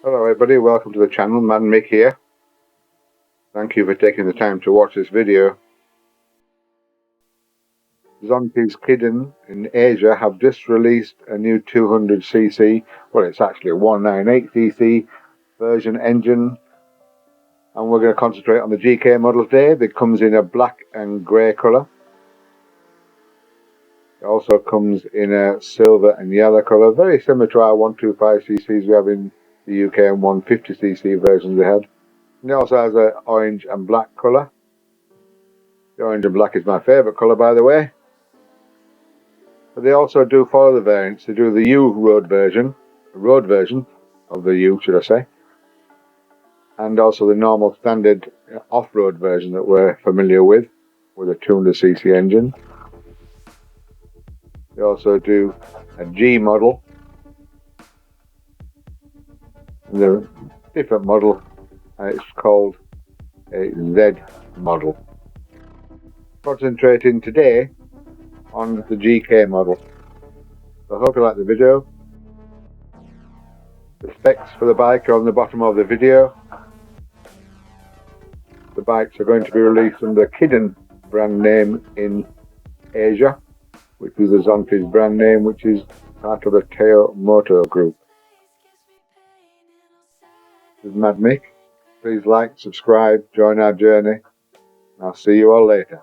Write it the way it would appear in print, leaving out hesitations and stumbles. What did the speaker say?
Hello everybody, welcome to the channel, Man Mick here. Thank you for taking the time to watch this video. Zontes in Asia have just released a new 200cc, well it's actually a 198cc version engine, and we're going to concentrate on the GK model today. That comes in a black and grey colour. It also comes in a silver and yellow colour, very similar to our 125cc's we have in the UK and 150cc versions we had. And it also has an orange and black colour. The orange and black is my favourite colour, by the way. But they also do follow the variants. They do the U road version of the U, should I say, and also the normal standard off-road version that we're familiar with a 200cc engine. They also do a G model, and a different model, and it's called a Z model. Concentrating today on the GK model. So I hope you like the video. The specs for the bike are on the bottom of the video. The bikes are going to be released under the Kidden brand name in Asia, which is the Zontes brand name, which is part of the Teo Moto Group. This is Mad Mick. Please like, subscribe, join our journey. I'll see you all later.